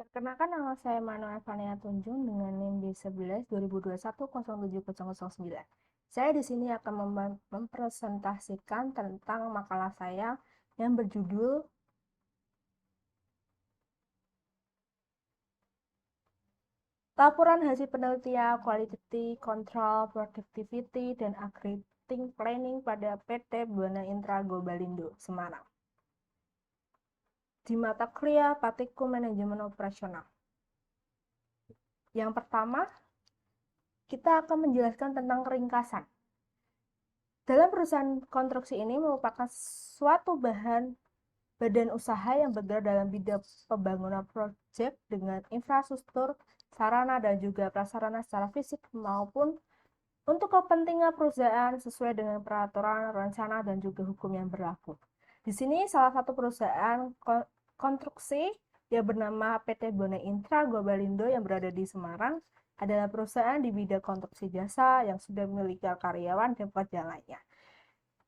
Perkenalkan, nama saya Manuel Vania Tunjung dengan NIM B11 2021 07009. Saya di sini akan mempresentasikan tentang makalah saya yang berjudul Laporan Hasil Penelitian Quality Control Productivity dan Agriting Planning pada PT Buana Intra Gobalindo, Semarang. Di mata kuliah Praktikum Manajemen Operasional. Yang pertama, kita akan menjelaskan tentang ringkasan. Dalam perusahaan konstruksi ini merupakan suatu badan usaha yang bergerak dalam bidang pembangunan proyek dengan infrastruktur, sarana, dan juga prasarana secara fisik maupun untuk kepentingan perusahaan sesuai dengan peraturan, rencana, dan juga hukum yang berlaku. Di sini salah satu perusahaan konstruksi yang bernama PT Buana Intra Gobalindo yang berada di Semarang adalah perusahaan di bidang konstruksi jasa yang sudah memiliki karyawan dan pekerja lainnya.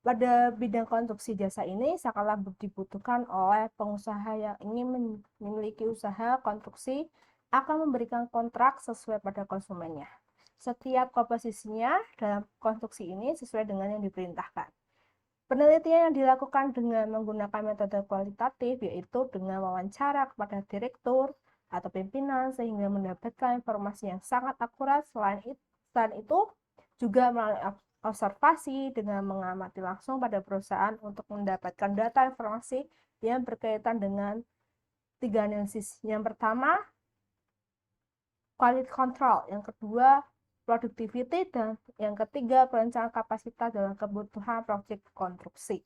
Pada bidang konstruksi jasa ini sangatlah dibutuhkan oleh pengusaha yang ingin memiliki usaha konstruksi akan memberikan kontrak sesuai pada konsumennya. Setiap komposisinya dalam konstruksi ini sesuai dengan yang diperintahkan. Penelitian yang dilakukan dengan menggunakan metode kualitatif yaitu dengan wawancara kepada direktur atau pimpinan sehingga mendapatkan informasi yang sangat akurat. Selain itu juga melalui observasi dengan mengamati langsung pada perusahaan untuk mendapatkan data informasi yang berkaitan dengan 3 analisis. Yang pertama, quality control. Yang kedua, productivity. Dan yang ketiga, perencanaan kapasitas dalam kebutuhan proyek konstruksi.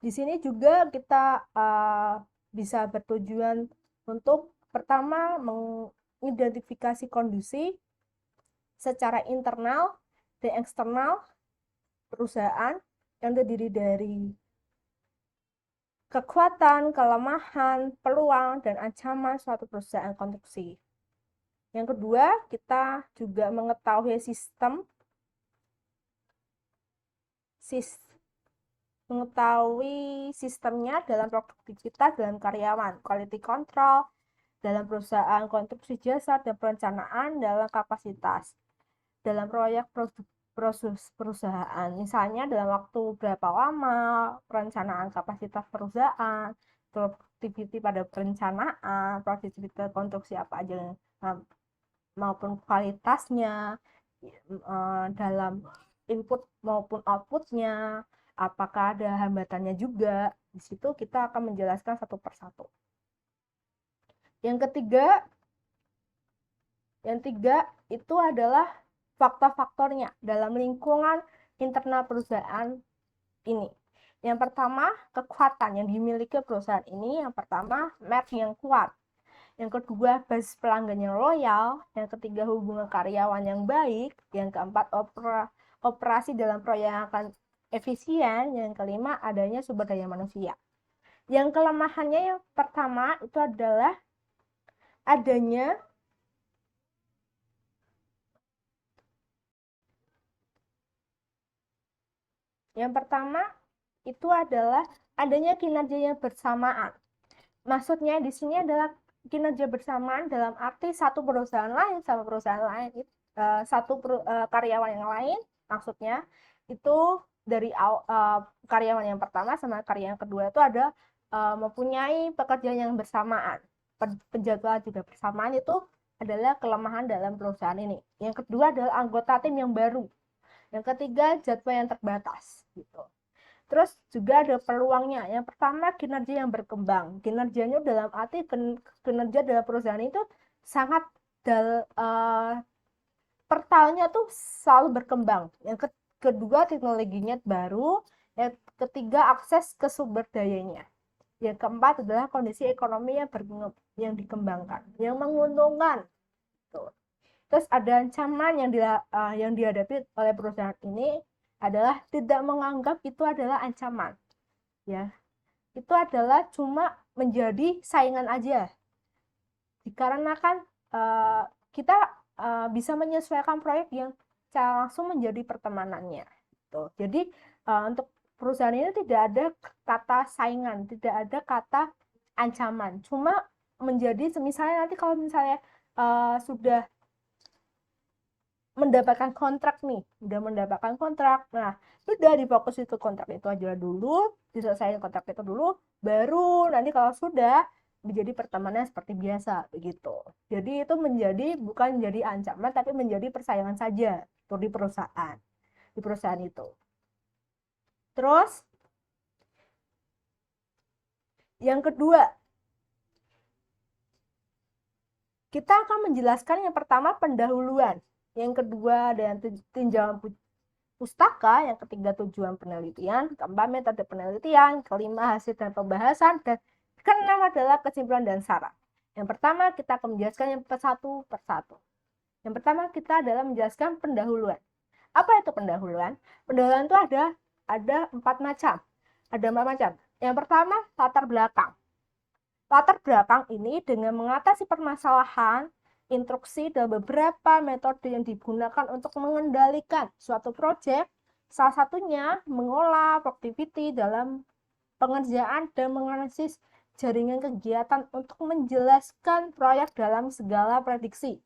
Di sini juga kita bisa bertujuan untuk pertama mengidentifikasi kondisi secara internal dan eksternal perusahaan yang terdiri dari kekuatan, kelemahan, peluang, dan ancaman suatu perusahaan konstruksi. Yang kedua, kita juga mengetahui sistemnya dalam produktivitas dalam karyawan, quality control dalam perusahaan konstruksi jasa, dan perencanaan dalam kapasitas dalam proyek perusahaan. Misalnya dalam waktu berapa lama, perencanaan kapasitas perusahaan, produktiviti pada perencanaan, produktivitas konstruksi apa aja maupun kualitasnya dalam input maupun outputnya, apakah ada hambatannya juga. Di situ kita akan menjelaskan satu persatu. Yang tiga itu adalah faktor-faktornya dalam lingkungan internal perusahaan ini. Yang pertama, kekuatan yang dimiliki perusahaan ini. Yang pertama, match yang kuat. Yang kedua, basis pelanggan yang loyal. Yang ketiga, hubungan karyawan yang baik. Yang keempat, operasi dalam proyek yang akan efisien. Yang kelima, adanya sumber daya manusia. Yang kelemahannya yang pertama itu adalah adanya adanya kinerja yang bersamaan. Maksudnya di sini adalah kinerja bersamaan dalam arti satu perusahaan lain sama perusahaan lain, karyawan yang lain, maksudnya itu dari karyawan yang pertama sama karyawan yang kedua itu ada mempunyai pekerjaan yang bersamaan, penjadwalan juga bersamaan. Itu adalah kelemahan dalam perusahaan ini. Yang kedua adalah anggota tim yang baru. Yang ketiga, jadwal yang terbatas gitu. Terus juga ada peluangnya. Yang pertama, kinerja yang berkembang. Kinerjanya dalam arti kinerja dalam perusahaan itu sangat per tahunnya tuh selalu berkembang. Yang kedua, teknologinya baru. Yang ketiga, akses ke sumber dayanya. Yang keempat adalah kondisi ekonomi yang dikembangkan, yang menguntungkan. Tuh. Terus ada ancaman yang dihadapi oleh perusahaan ini adalah tidak menganggap itu adalah ancaman. Ya. Itu adalah cuma menjadi saingan aja. Dikarenakan kita bisa menyesuaikan proyek yang secara langsung menjadi pertemanannya. Tuh. Jadi untuk perusahaan ini tidak ada kata saingan, tidak ada kata ancaman. Cuma menjadi misalnya nanti kalau misalnya sudah mendapatkan kontrak nih, udah mendapatkan kontrak, nah sudah difokus itu kontrak itu aja dulu, diselesaikan kontrak itu dulu, baru nanti kalau sudah menjadi pertemanan seperti biasa begitu. Jadi itu menjadi bukan menjadi ancaman tapi menjadi persaingan saja untuk di perusahaan itu. Terus yang kedua, kita akan menjelaskan yang pertama pendahuluan, yang kedua dan tinjauan pustaka, yang ketiga tujuan penelitian, keempat metode penelitian, kelima hasil dan pembahasan, dan keenam adalah kesimpulan dan saran. Yang pertama kita akan menjelaskan yang satu persatu. Yang pertama kita adalah menjelaskan pendahuluan. Apa itu pendahuluan? Pendahuluan itu ada 4 macam. Ada 4 macam. Yang pertama latar belakang. Latar belakang ini dengan mengatasi permasalahan, instruksi dan beberapa metode yang digunakan untuk mengendalikan suatu proyek, salah satunya mengolah productivity dalam pengerjaan dan menganalisis jaringan kegiatan untuk menjelaskan proyek dalam segala prediksi.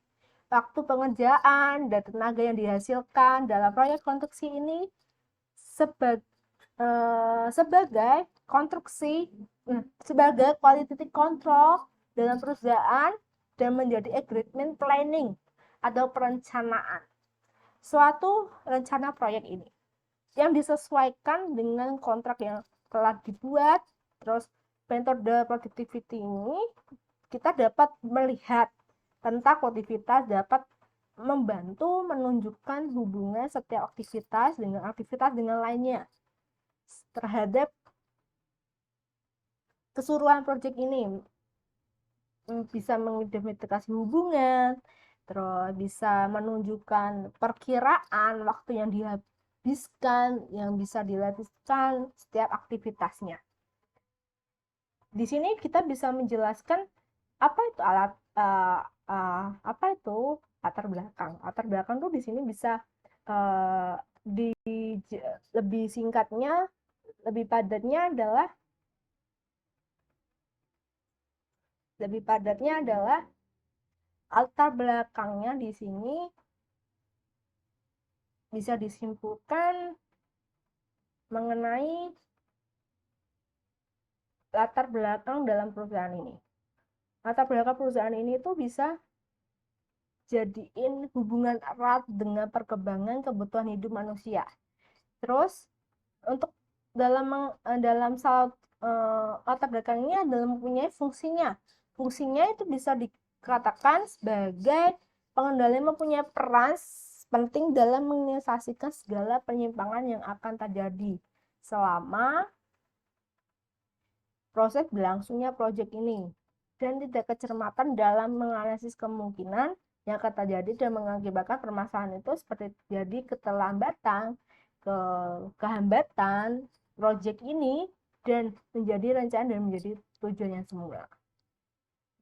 Waktu pengerjaan dan tenaga yang dihasilkan dalam proyek konstruksi ini sebagai konstruksi sebagai quality control dalam perusahaan dan menjadi agreement planning atau perencanaan suatu rencana proyek ini yang disesuaikan dengan kontrak yang telah dibuat. Terus metode productivity ini kita dapat melihat tentang produktivitas dapat membantu menunjukkan hubungan setiap aktivitas dengan lainnya terhadap keseluruhan proyek ini, bisa mengidentifikasi hubungan, terus bisa menunjukkan perkiraan waktu yang dihabiskan, yang bisa dilakukan setiap aktivitasnya. Di sini kita bisa menjelaskan apa itu apa itu latar belakang. Latar belakang tuh di sini bisa lebih singkatnya, lebih padatnya adalah latar belakangnya di sini bisa disimpulkan mengenai latar belakang dalam perusahaan ini. Latar belakang perusahaan ini tuh bisa jadiin hubungan erat dengan perkembangan kebutuhan hidup manusia. Terus untuk dalam latar belakang ini adalah mempunyai fungsinya. Fungsinya itu bisa dikatakan sebagai pengendali mempunyai peran penting dalam menginvestasikan segala penyimpangan yang akan terjadi selama proses berlangsungnya proyek ini dan tidak kecermatan dalam menganalisis kemungkinan yang akan terjadi dan mengakibatkan permasalahan itu seperti terjadi keterlambatan, kehambatan proyek ini dan menjadi rencana dan menjadi tujuan yang semula.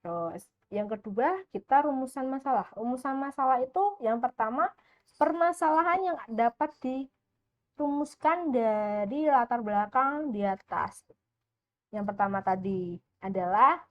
Terus yang kedua kita rumusan masalah. Rumusan masalah itu yang pertama permasalahan yang dapat dirumuskan dari latar belakang di atas. Yang pertama tadi adalah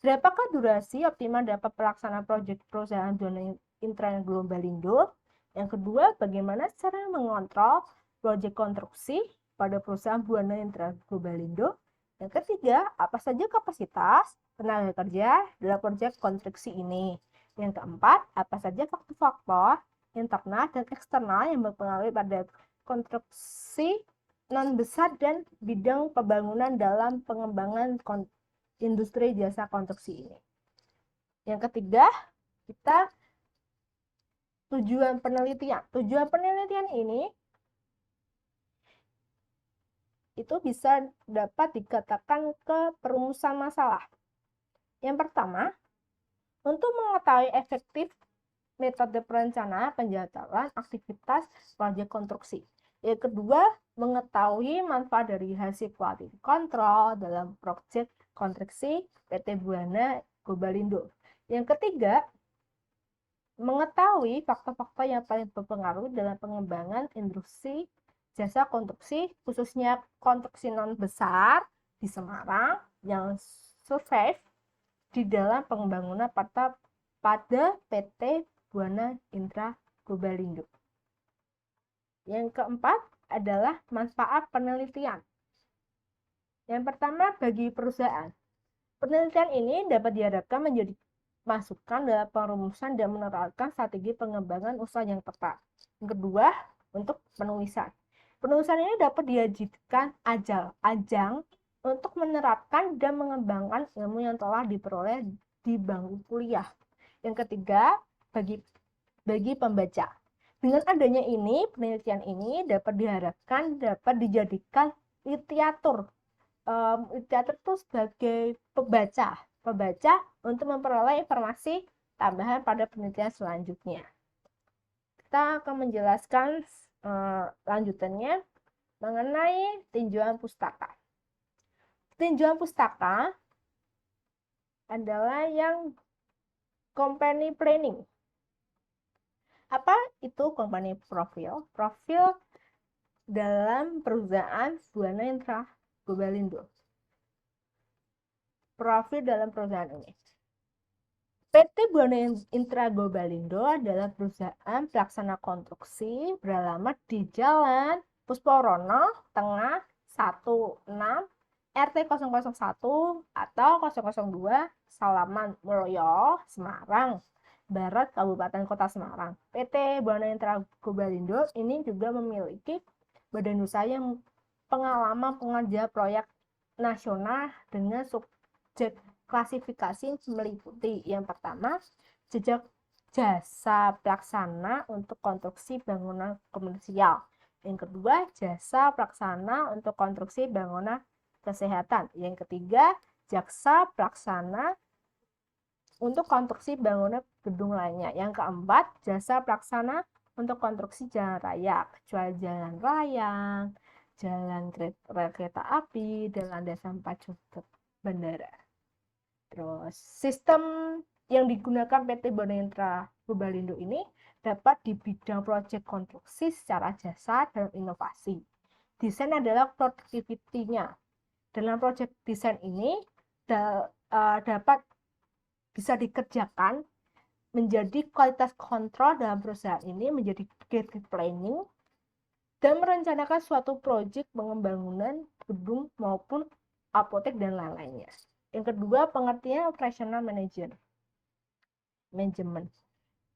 berapakah durasi optimal dapat pelaksanaan proyek perusahaan zona intern Globalindo. Yang kedua, bagaimana cara mengontrol proyek konstruksi pada perusahaan Buana Intern Globalindo. Yang ketiga, apa saja kapasitas tenaga kerja dalam proyek konstruksi ini. Yang keempat, apa saja faktor-faktor internal dan eksternal yang berpengaruh pada konstruksi non besar dan bidang pembangunan dalam pengembangan industri jasa konstruksi ini. Yang ketiga, kita tujuan penelitian. Tujuan penelitian ini itu bisa dapat dikatakan ke perumusan masalah. Yang pertama, untuk mengetahui efektif metode perencanaan penjadwalan aktivitas proyek konstruksi. Yang kedua, mengetahui manfaat dari hasil quality control dalam proyek konstruksi PT Buana Globalindo. Yang ketiga, mengetahui faktor-faktor yang paling berpengaruh dalam pengembangan industri jasa konstruksi, khususnya konstruksi non besar di Semarang yang survive di dalam pembangunan pada PT Buana Intra Gobalindo. Yang keempat adalah manfaat penelitian. Yang pertama, bagi perusahaan. Penelitian ini dapat diharapkan menjadi masukan dalam perumusan dan menerapkan strategi pengembangan usaha yang tepat. Yang kedua, untuk penulisan. Penulisan ini dapat dijadikan ajang untuk menerapkan dan mengembangkan ilmu yang telah diperoleh di bangku kuliah. Yang ketiga, bagi pembaca. Dengan adanya ini, penelitian ini dapat diharapkan dapat dijadikan literatur. Literatur itu sebagai pembaca untuk memperoleh informasi tambahan pada penelitian selanjutnya. Kita akan menjelaskan lanjutannya mengenai tinjauan pustaka. Tinjauan pustaka adalah yang company planning. Apa itu company profil? Profil dalam perusahaan Buana Intra Gobalindo. Profil dalam perusahaan ini. PT Buana Intra Gobalindo adalah perusahaan pelaksana konstruksi beralamat di Jalan Pusporono Tengah 16 RT 001 atau 002 Salaman Mulyo, Semarang Barat, Kabupaten Kota Semarang. PT Buana Intra Gobalindo ini juga memiliki badan usaha yang pengalaman pengerja proyek nasional dengan subjek klasifikasi meliputi yang pertama, jejak jasa pelaksana untuk konstruksi bangunan komersial. Yang kedua, jasa pelaksana untuk konstruksi bangunan kesehatan. Yang ketiga, jasa pelaksana untuk konstruksi bangunan gedung lainnya. Yang keempat, jasa pelaksana untuk konstruksi jalan raya, kecuali jalan layang, jalan kereta api, dan landasan pacu bandara. Terus, sistem yang digunakan PT Buana Intra Gobalindo ini dapat di bidang proyek konstruksi secara jasa dan inovasi. Desain adalah produktivitinya. Dalam proyek desain ini dapat bisa dikerjakan menjadi kualitas kontrol dalam perusahaan ini menjadi gate planning dan merencanakan suatu proyek pengembangan gedung maupun apotek dan lain-lainnya. Yang kedua, pengertian operational manajemen.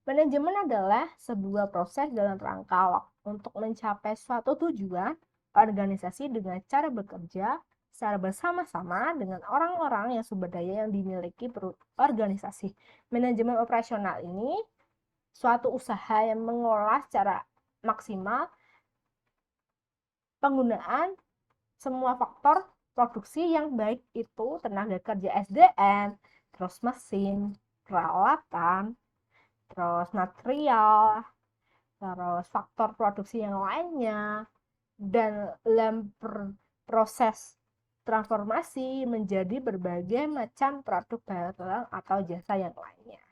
Manajemen adalah sebuah proses dalam rangka untuk mencapai suatu tujuan organisasi dengan cara bekerja secara bersama-sama dengan orang-orang yang sumber daya yang dimiliki organisasi. Manajemen operasional ini suatu usaha yang mengolah secara maksimal penggunaan semua faktor produksi yang baik itu tenaga kerja SDM, terus mesin, peralatan, terus material, terus faktor produksi yang lainnya, dan dalam proses transformasi menjadi berbagai macam produk barang atau jasa yang lainnya.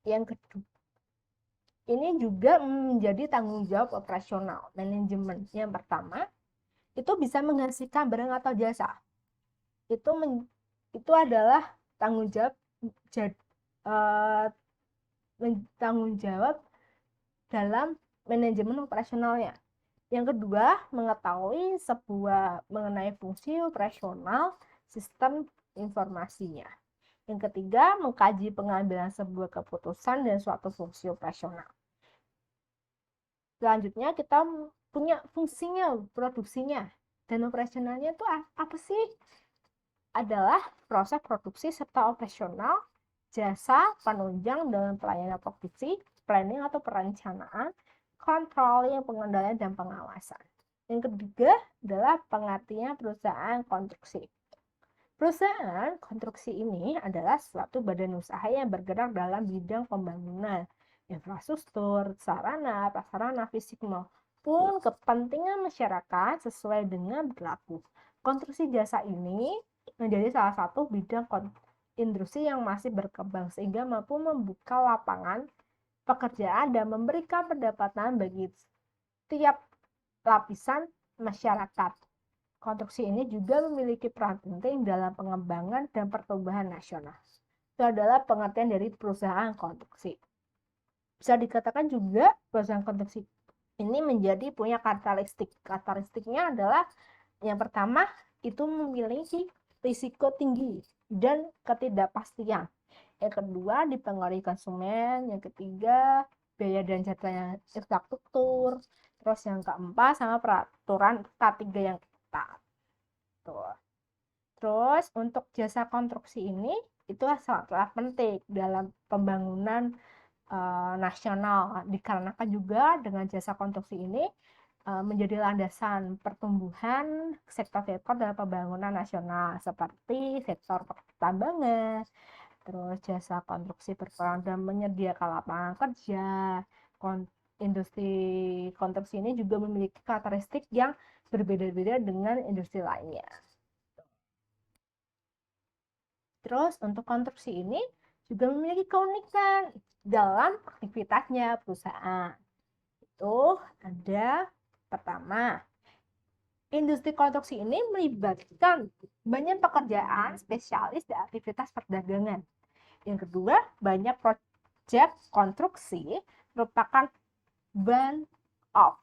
Yang kedua, ini juga menjadi tanggung jawab operasional manajemen. Yang pertama, itu bisa menghasilkan barang atau jasa. Itu adalah tanggung jawab dalam manajemen operasionalnya. Yang kedua, mengetahui mengenai fungsi operasional sistem informasinya. Yang ketiga, mengkaji pengambilan sebuah keputusan dan suatu fungsi operasional. Selanjutnya, kita punya fungsinya, produksinya, dan operasionalnya itu apa sih? Adalah proses produksi serta operasional, jasa penunjang dalam pelayanan produksi, planning atau perencanaan, controlling, pengendalian, dan pengawasan. Yang ketiga adalah pengertian perusahaan konstruksi. Perusahaan konstruksi ini adalah suatu badan usaha yang bergerak dalam bidang pembangunan, infrastruktur, sarana, prasarana fisik maupun kepentingan masyarakat sesuai dengan berlaku. Konstruksi jasa ini menjadi salah satu bidang industri yang masih berkembang sehingga mampu membuka lapangan pekerjaan dan memberikan pendapatan bagi tiap lapisan masyarakat. konstruksi ini juga memiliki peran penting dalam pengembangan dan pertumbuhan nasional. Itu adalah pengertian dari perusahaan konstruksi. Bisa dikatakan juga perusahaan konstruksi ini menjadi punya karakteristik. Karakteristiknya adalah yang pertama itu memiliki risiko tinggi dan ketidakpastian. Yang kedua dipengaruhi konsumen. Yang ketiga biaya dan jadwalnya infrastruktur. Terus yang keempat sama peraturan K3 yang ketat. Tuh. Terus untuk jasa konstruksi ini itu sangatlah penting dalam pembangunan nasional, dikarenakan juga dengan jasa konstruksi ini menjadi landasan pertumbuhan sektor-sektor dalam pembangunan nasional seperti sektor pertambangan, terus jasa konstruksi berperan dalam menyediakan lapangan kerja. Industri konstruksi ini juga memiliki karakteristik yang berbeda-beda dengan industri lainnya. Terus untuk konstruksi ini juga memiliki keunikan dalam aktivitasnya perusahaan. Itu ada pertama, industri konstruksi ini melibatkan banyak pekerjaan spesialis di aktivitas perdagangan. Yang kedua, banyak proyek konstruksi merupakan burn off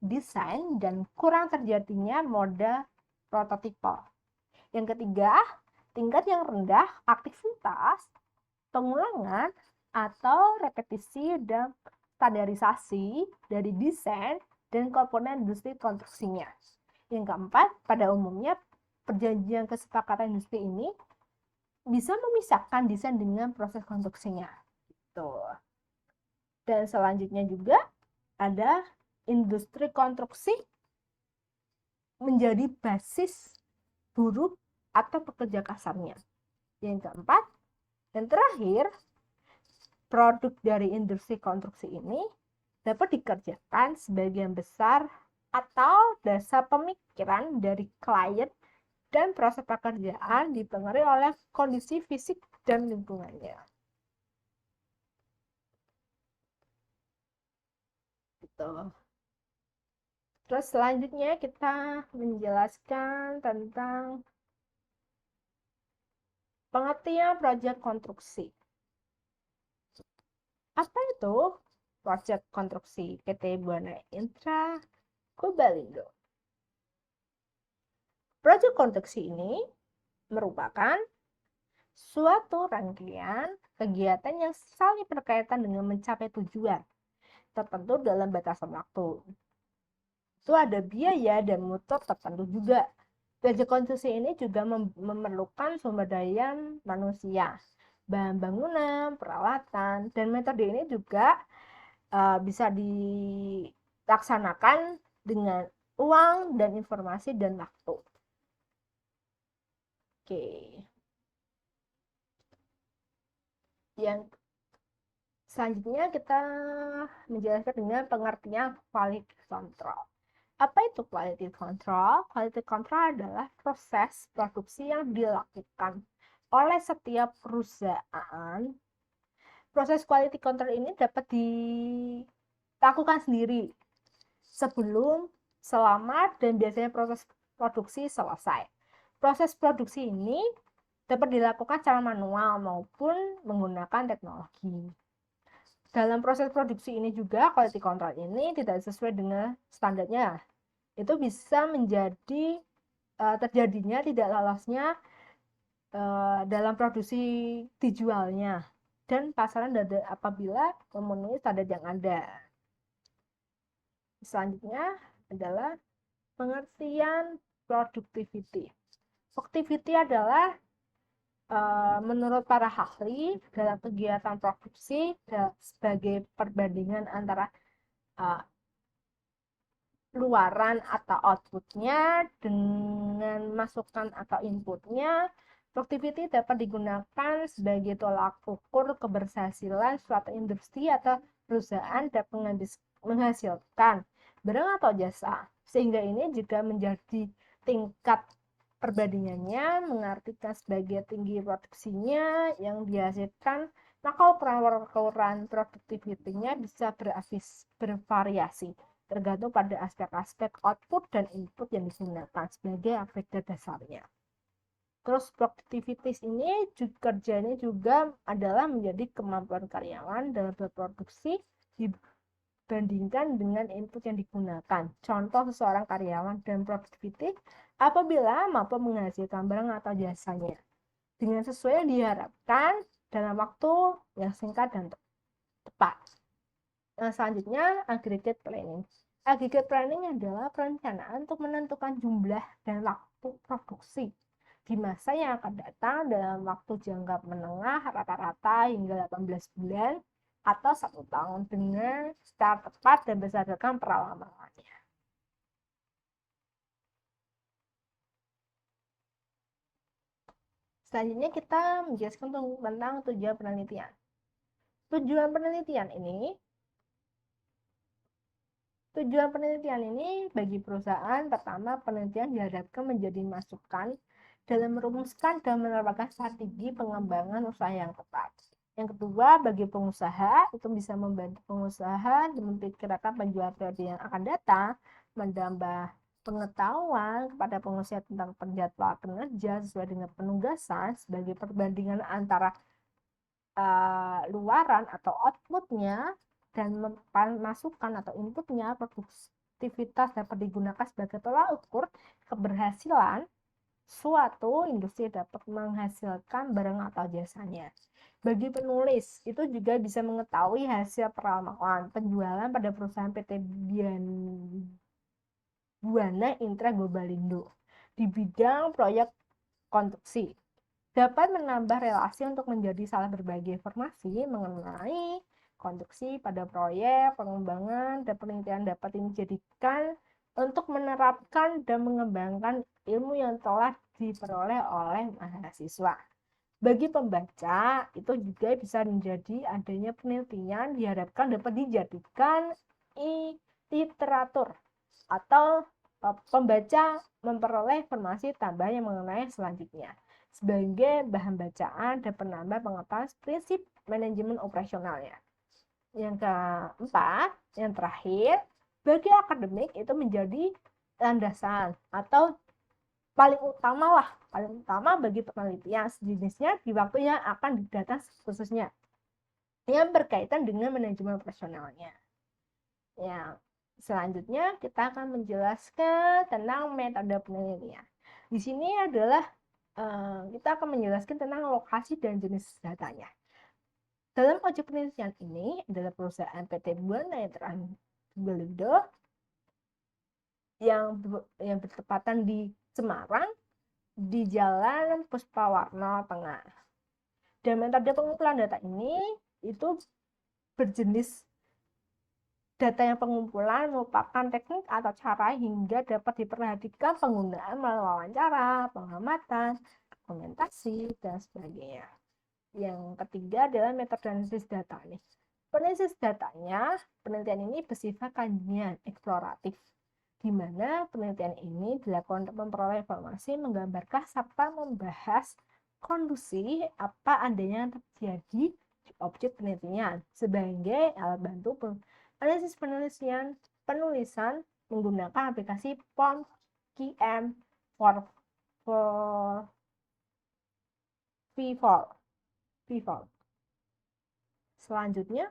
desain dan kurang terjadinya mode prototipe. Yang ketiga, tingkat yang rendah aktivitas pengulangan atau repetisi dan standarisasi dari desain dan komponen industri konstruksinya. Yang keempat, pada umumnya perjanjian kesepakatan industri ini bisa memisahkan desain dengan proses konstruksinya. Gitu. Dan selanjutnya juga ada industri konstruksi menjadi basis buruh atau pekerja kasarnya. Yang keempat, dan terakhir, produk dari industri konstruksi ini dapat dikerjakan sebagian besar atau dasar pemikiran dari klien dan proses pekerjaan dipengaruhi oleh kondisi fisik dan lingkungannya. Gitu. Terus selanjutnya kita menjelaskan tentang pengertian proyek konstruksi. Apa itu proyek konstruksi PT Buana Intra Kobalindo? Proyek konstruksi ini merupakan suatu rangkaian kegiatan yang saling berkaitan dengan mencapai tujuan tertentu dalam batasan waktu. Itu ada biaya dan mutu tertentu juga. Proyek konstruksi ini juga memerlukan sumber daya manusia, bahan bangunan, peralatan, dan metode ini juga bisa dilaksanakan dengan uang dan informasi dan waktu. Oke. Yang selanjutnya kita menjelaskan dengan pengertian quality control. Apa itu quality control? Quality control adalah proses produksi yang dilakukan oleh setiap perusahaan. Proses quality control ini dapat dilakukan sendiri sebelum, selama, dan biasanya proses produksi selesai. Proses produksi ini dapat dilakukan secara manual maupun menggunakan teknologi. Dalam proses produksi ini juga quality control ini tidak sesuai dengan standarnya. Itu bisa menjadi terjadinya tidak lolosnya dalam produksi dijualnya dan pasaran apabila memenuhi standar yang ada. Selanjutnya adalah pengertian productivity. Productivity adalah menurut para ahli dalam kegiatan produksi sebagai perbandingan antara luaran atau outputnya dengan masukan atau inputnya. Productivity dapat digunakan sebagai tolak ukur keberhasilan suatu industri atau perusahaan dapat menghasilkan barang atau jasa, sehingga ini juga menjadi tingkat perbandingannya mengartikan sebagai tinggi produksinya yang dihasilkan, maka ukuran produktivitinya bisa bervariasi. tergantung pada aspek-aspek output dan input yang digunakan sebagai agregat dasarnya. Terus productivities ini kerjanya juga adalah menjadi kemampuan karyawan dalam berproduksi dibandingkan dengan input yang digunakan. Contoh seseorang karyawan dan productivity apabila mampu menghasilkan barang atau jasanya dengan sesuai yang diharapkan dalam waktu yang singkat dan tepat. Selanjutnya, aggregate planning. Aggregate planning adalah perencanaan untuk menentukan jumlah dan waktu produksi di masa yang akan datang dalam waktu jangka menengah rata-rata hingga 18 bulan atau 1 tahun dengan secara tepat dan berdasarkan pengalamannya. Selanjutnya kita menjelaskan tentang tujuan penelitian. Tujuan penelitian ini bagi perusahaan, pertama, penelitian diharapkan menjadi masukan dalam merumuskan dan menerapkan strategi pengembangan usaha yang tepat. Yang kedua, bagi pengusaha, itu bisa membantu pengusaha memperkirakan penjualan periode yang akan datang, menambah pengetahuan kepada pengusaha tentang penjadwalan kinerja sesuai dengan penugasan sebagai perbandingan antara luaran atau outputnya dan masukan atau inputnya, produktivitas dapat digunakan sebagai tolak ukur keberhasilan suatu industri dapat menghasilkan barang atau jasanya. Bagi penulis, itu juga bisa mengetahui hasil peralaman penjualan pada perusahaan PT Buana Intra Globalindo di bidang proyek konstruksi. Dapat menambah relasi untuk menjadi salah berbagi informasi mengenai konstruksi pada proyek, pengembangan, dan penelitian dapat dijadikan untuk menerapkan dan mengembangkan ilmu yang telah diperoleh oleh mahasiswa. Bagi pembaca, itu juga bisa menjadi adanya penelitian diharapkan dapat dijadikan literatur atau pembaca memperoleh informasi tambahan yang mengenai selanjutnya sebagai bahan bacaan dan penambah pengetahuan prinsip manajemen operasionalnya. Yang keempat, yang terakhir, bagi akademik itu menjadi landasan atau paling utama bagi penelitian sejenisnya di waktu yang akan datang khususnya yang berkaitan dengan manajemen operasionalnya. Yang selanjutnya kita akan menjelaskan tentang metode penelitian. Di sini adalah kita akan menjelaskan tentang lokasi dan jenis datanya. Dalam objek penelitian ini adalah perusahaan PT Buana Intra Globalindo yang bertepatan di Semarang di Jalan Puspawarna Tengah. Dan metode pengumpulan data ini itu berjenis data yang pengumpulan merupakan teknik atau cara hingga dapat diperhatikan penggunaan melalui wawancara, pengamatan, dokumentasi, dan sebagainya. Yang ketiga adalah metode analisis data nih. Penalisis datanya, penelitian ini bersifat kajian eksploratif, di mana penelitian ini dilakukan untuk memperoleh informasi, menggambarkan, serta membahas kondisi apa adanya yang terjadi di objek penelitian sebagai alat bantu analisis penulisan menggunakan aplikasi POM-QM for V4. Selanjutnya,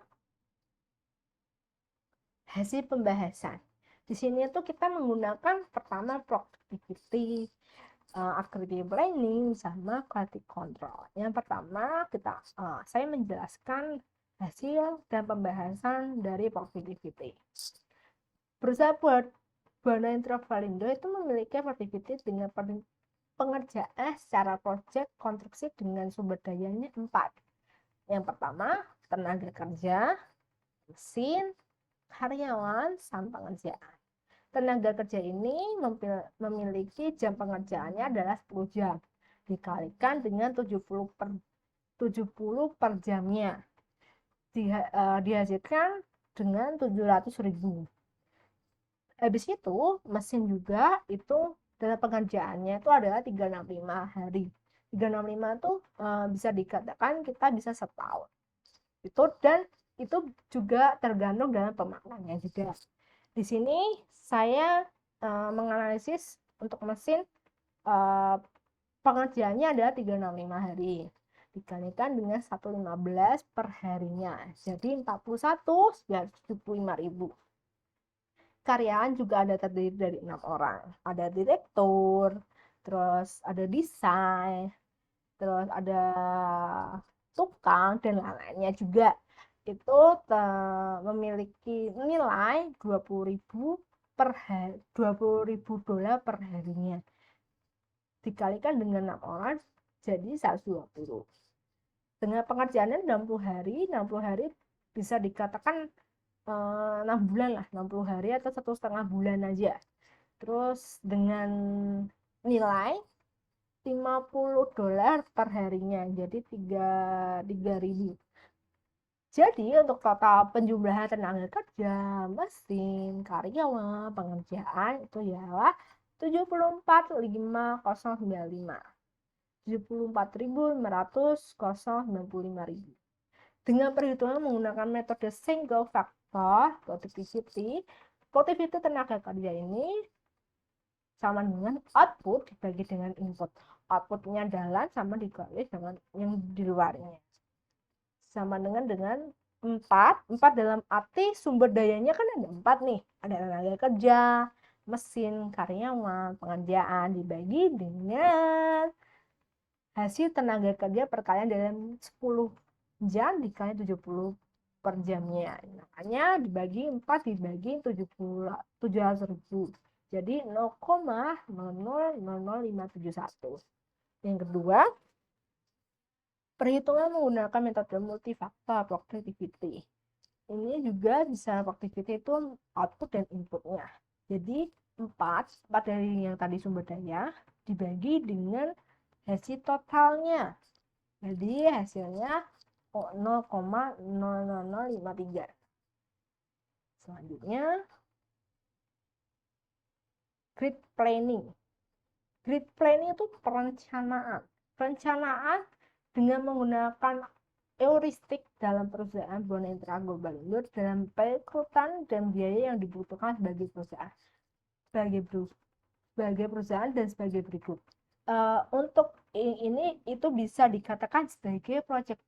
hasil pembahasan. Di sini tuh kita menggunakan pertama productivity, activity planning, sama quality control. Yang pertama saya menjelaskan hasil dan pembahasan dari productivity. Perusahaan Buana Intra Globalindo itu memiliki productivity dengan pengerjaan secara proyek konstruksi dengan sumber dayanya 4. Yang pertama, tenaga kerja, mesin, karyawan, sama pengerjaan. Tenaga kerja ini memiliki jam pengerjaannya adalah 10 jam dikalikan dengan 70 per jamnya. Dihasilkan dengan 700.000. Habis itu mesin juga itu dalam pengerjaannya itu adalah 365 hari. 365 itu bisa dikatakan kita bisa setahun. Dan itu juga tergantung dalam pemaknaannya juga. Di sini saya menganalisis untuk mesin pengerjaannya adalah 365 hari dikalikan dengan 115 per harinya, jadi 41.975.000. Karyawan juga ada terdiri dari 6 orang, ada direktur, terus ada desain, terus ada tukang dan lain-lainnya juga. Itu memiliki nilai 20.000 per hari, 20.000 dolar per harinya dikalikan dengan 6 orang jadi 120. Dengan pengerjaannya 60 hari bisa dikatakan 6 bulan lah, 60 hari atau 1,5 bulan aja. Terus dengan nilai 50 dolar per harinya, jadi 3.000. Jadi untuk total penjumlahan tenaga kerja, mesin, karyawan, pengerjaan itu ialah 74.595. 74.595.000. Dengan perhitungan menggunakan metode single factor productivity tenaga kerja ini sama dengan output dibagi dengan input. Outputnya jalan sama dikali dengan yang di luarnya. Sama dengan 4 dalam arti sumber dayanya kan ada 4 nih. Ada tenaga kerja, mesin, karyawan, pengerjaan dibagi dengan hasil tenaga kerja perkalian dalam 10 jam dikali 70 per jamnya. Makanya dibagi 4 dibagi 700.000. Jadi 0,000571. Yang kedua, perhitungan menggunakan metode multifaktor productivity. Ini juga bisa productivity itu output dan inputnya. Jadi 4 dari yang tadi sumber daya dibagi dengan hasil totalnya. Jadi hasilnya 0,00053. Selanjutnya, grid planning. Grid planning itu perencanaan. Perencanaan dengan menggunakan heuristik dalam perusahaan Bonanza Global Indoor dalam perekrutan dan biaya yang dibutuhkan sebagai perusahaan. Sebagai perusahaan dan sebagai berikut. Untuk ini itu bisa dikatakan sebagai project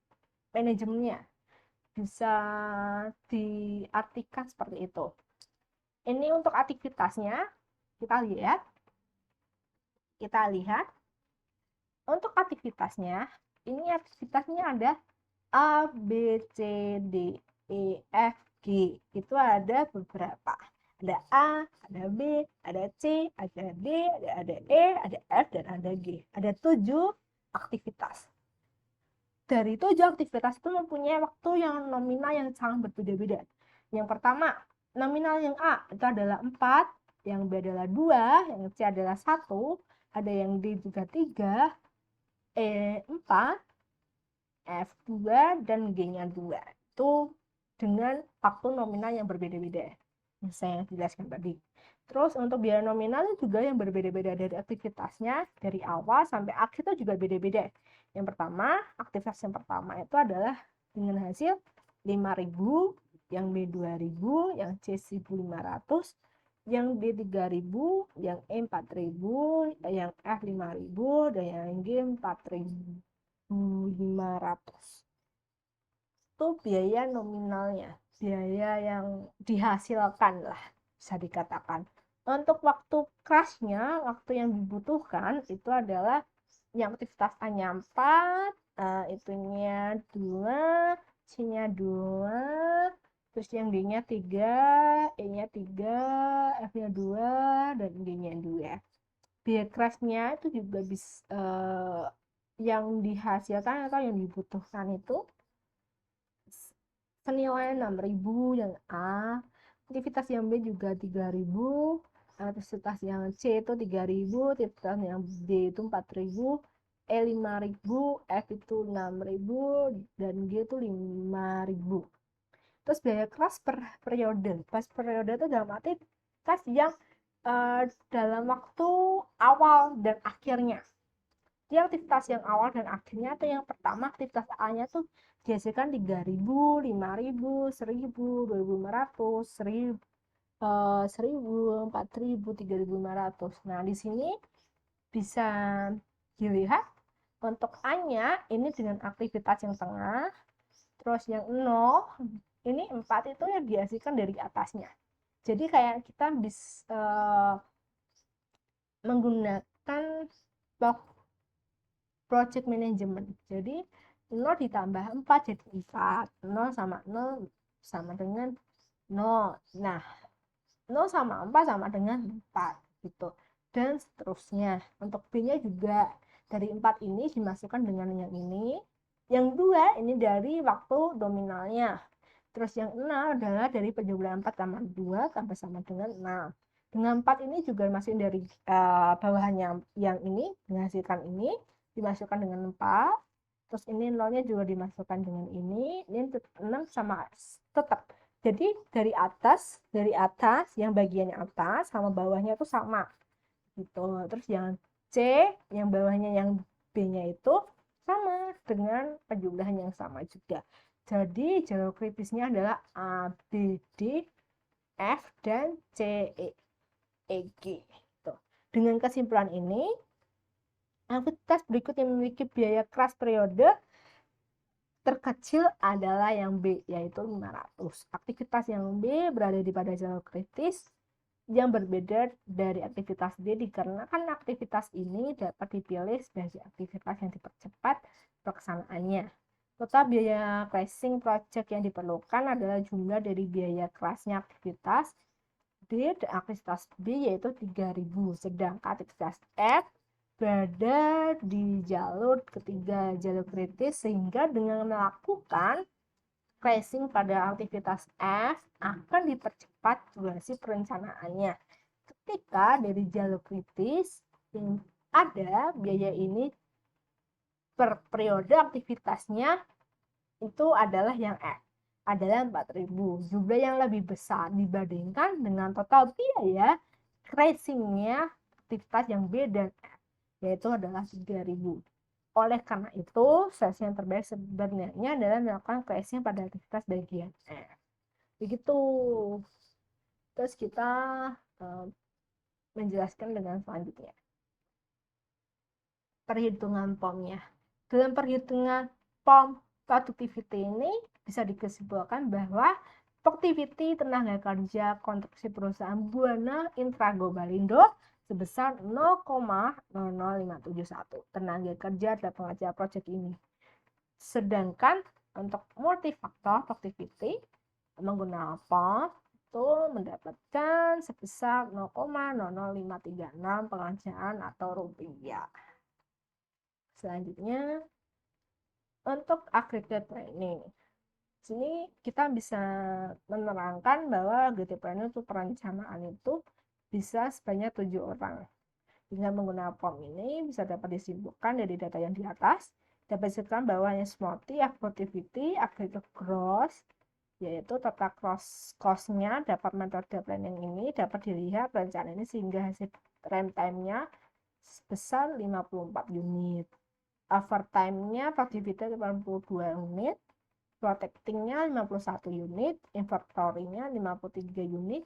manajemennya, bisa diartikan seperti itu. Ini untuk aktivitasnya kita lihat untuk aktivitasnya ini aktivitasnya ada A, B, C, D, E, F, G. Itu ada beberapa. Ada A, ada B, ada C, ada D, ada E, ada F, dan ada G. Ada 7 aktivitas. Dari 7 aktivitas itu mempunyai waktu yang nominal yang sangat berbeda-beda. Yang pertama, nominal yang A itu adalah 4, yang B adalah 2, yang C adalah 1, ada yang D juga 3, E 4, F 2, dan G-nya 2. Itu dengan waktu nominal yang berbeda-beda yang saya jelaskan tadi. Terus untuk biaya nominal juga yang berbeda-beda dari aktivitasnya, dari awal sampai akhir itu juga beda-beda. Yang pertama, aktivitas yang pertama itu adalah dengan hasil 5.000, yang B 2.000, yang C 1.500, yang D 3.000, yang E 4.000, yang F 5.000, dan yang G 4.500. Itu biaya nominalnya, biaya yang dihasilkan lah bisa dikatakan. Untuk waktu crushnya, waktu yang dibutuhkan itu adalah yang aktivitas A-nya 4, itunya 2, C-nya 2, terus yang D-nya 3, E-nya 3, F-nya 2, dan G-nya 2. Biaya crushnya itu juga bisa yang dihasilkan atau yang dibutuhkan itu senilai 6.000 yang A, aktivitas yang B juga 3.000, aktivitas yang C itu 3.000, aktivitas yang D itu 4.000, E 5.000, F itu 6.000, dan G itu 5.000. Terus biaya kelas per periode. Kelas periode itu dalam arti kelas yang dalam waktu awal dan akhirnya. Di aktivitas yang awal dan akhirnya itu yang pertama aktivitas A-nya tuh dihasilkan 3.000, 5.000, 1.000, 2.500, 1.000. 1.000, 4.000, 3.500. Nah, di sini bisa dilihat untuk A-nya ini dengan aktivitas yang tengah, terus yang 0 ini 4 itu yang dihasilkan dari atasnya. Jadi kayak kita bisa menggunakan project management. Jadi 0 ditambah 4 jadi 4. 0 sama 0 sama dengan 0. Nah, 0 sama 4 sama dengan 4 gitu. Dan seterusnya. Untuk B-nya juga dari 4 ini dimasukkan dengan yang ini. Yang 2 ini dari waktu nominalnya. Terus yang 6 adalah dari penjumlahan 4 tambah 2 tambah sama dengan 6. Dengan 4 ini juga masih dari bawahannya yang ini menghasilkan ini dimasukkan dengan 4. Terus ini nolnya juga dimasukkan dengan ini 6 sama tetap. Jadi dari atas yang bagiannya atas sama bawahnya itu sama gitu. Terus yang C yang bawahnya yang B-nya itu sama dengan penjumlahan yang sama juga. Jadi jalur kritisnya adalah A, B, D, F, dan C, E, G. Tuh. Dengan kesimpulan ini, aktivitas berikut yang memiliki biaya keras periode terkecil adalah yang B, yaitu 500. Aktivitas yang B berada di pada jalur kritis yang berbeda dari aktivitas D dikarenakan aktivitas ini dapat dipilih sebagai aktivitas yang dipercepat pelaksanaannya. Total biaya crashing project yang diperlukan adalah jumlah dari biaya kerasnya aktivitas D dan aktivitas B yaitu 3.000, sedangkan aktivitas F berada di jalur ketiga, jalur kritis, sehingga dengan melakukan crashing pada aktivitas F akan dipercepat durasi perencanaannya. Ketika dari jalur kritis yang ada biaya ini per periode aktivitasnya itu adalah yang F adalah 4.000, jumlah yang lebih besar dibandingkan dengan total biaya crashingnya aktivitas yang B dan F, yaitu adalah 3.000. Oleh karena itu, solusi yang terbaik sebenarnya adalah melakukan crashing pada aktivitas bagian F. Begitu. Terus kita menjelaskan dengan selanjutnya. Perhitungan POM-nya. Dalam perhitungan POM productivity ini bisa dikesimpulan bahwa productivity tenaga kerja konstruksi perusahaan Buana Intragobalindo sebesar 0,00571 tenaga kerja dalam pengerjaan proyek ini. Sedangkan untuk multifaktor productivity menggunakan POM itu mendapatkan sebesar 0,00536 pengerjaan atau rupiah. Selanjutnya untuk aggregate planning. Sini kita bisa menerangkan bahwa aggregate planning itu perencanaan itu bisa sebanyak 7 orang. Dengan menggunakan form ini bisa dapat disimpulkan dari data yang di atas, dapat disebutkan bahwa SMORTY, productivity, aggregate gross, yaitu total cost-nya dapat metode planning ini dapat dilihat perencanaan ini sehingga hasil runtime-nya sebesar 54 unit. Overtime-nya productivity 82 unit, protecting-nya 51 unit, inventory-nya 53 unit,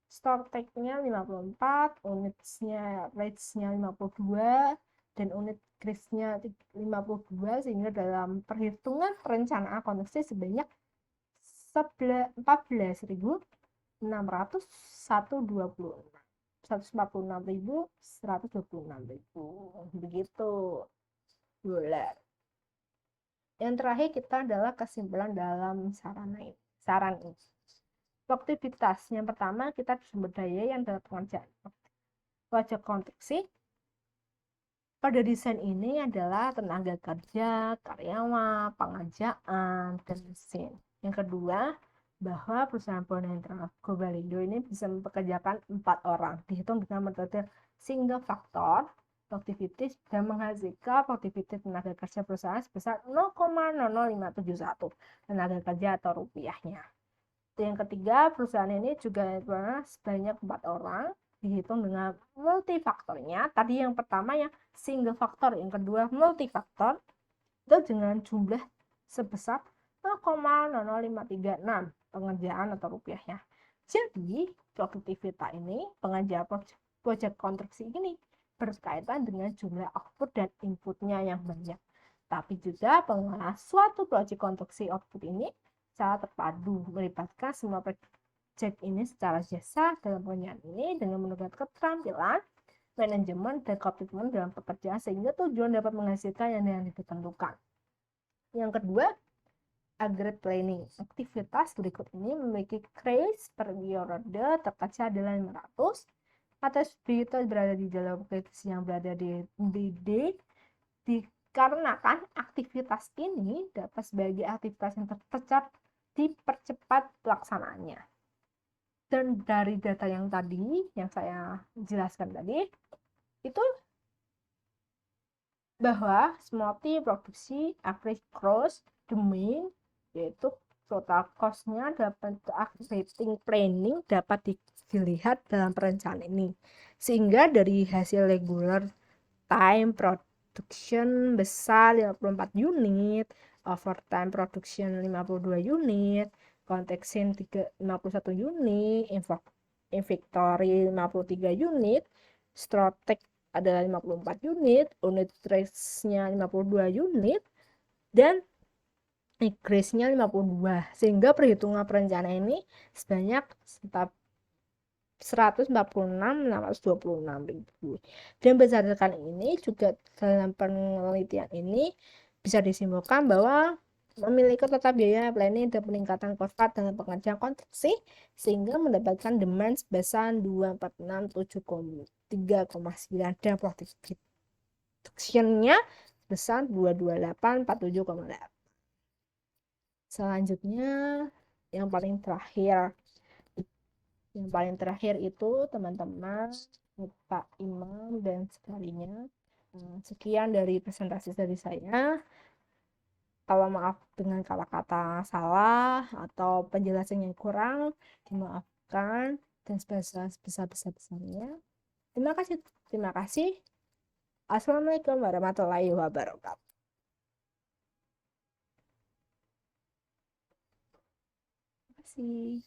store take-nya 54, units-nya rates-nya 52, dan unit grace-nya 52, sehingga dalam perhitungan perencanaan konstruksi sebanyak 14.626 begitu dolar. Yang terakhir kita adalah kesimpulan dalam saran ini. Produktivitas yang pertama kita sumber daya yang dalam pengerjaan proyek konstruksi. Pada desain ini adalah tenaga kerja, karyawan, pengerjaan, dan mesin. Yang kedua, bahwa perusahaan Buana Intragobalindo ini bisa mempekerjakan 4 orang, dihitung dengan metode single factor productivity dan menghasilkan produktivitas tenaga kerja perusahaan sebesar 0,00571 tenaga kerja atau rupiahnya. Yang ketiga, perusahaan ini juga sebanyak 4 orang, dihitung dengan multifaktornya. Tadi yang pertama yang single faktor, yang kedua multifaktor, itu dengan jumlah sebesar 0,00536 pengerjaan atau rupiahnya. Jadi produktivitas ini, pengerjaan proyek konstruksi ini berkaitan dengan jumlah output dan inputnya yang banyak. Tapi juga pengelolaan suatu proyek konstruksi output ini secara terpadu, melibatkan semua proyek ini secara jasa dalam pengerjaan ini dengan menunjukkan keterampilan, manajemen, dan komitmen dalam pekerjaan sehingga tujuan dapat menghasilkan yang ditentukan. Yang kedua, aggregate planning. Aktivitas berikut ini memiliki kris periode terkecil adalah 500. Aktivitas berada di dalam kris yang berada di D dikarenakan aktivitas ini dapat sebagai aktivitas yang dipercepat pelaksanaannya. Dan dari data yang tadi, yang saya jelaskan tadi, itu bahwa multi produksi average gross domain yaitu total cost-nya dapat activating planning dapat dilihat dalam perencanaan ini. Sehingga dari hasil regular time production besar 54 unit, overtime production 52 unit, context-in 51 unit, inventory 53 unit, Strotec adalah 54 unit, unit trace-nya 52 unit, dan increase-nya 52. Sehingga perhitungan perencanaan ini sebanyak 146.626 ribu. Dan berdasarkan ini juga dalam penelitian ini bisa disimpulkan bahwa memiliki total biaya planning dan peningkatan cost dalam pengerjaan konstruksi sehingga mendapatkan demand sebesar 24673,9 dan production-nya sebesar 22847,8. Selanjutnya yang paling terakhir itu teman-teman, Pak Imam dan sekalinya, sekian dari presentasi dari saya. Kalau maaf dengan kata-kata salah atau penjelasan yang kurang, dimaafkan dan sebesar-besarnya. Terima kasih. Assalamualaikum warahmatullahi wabarakatuh. Terima kasih.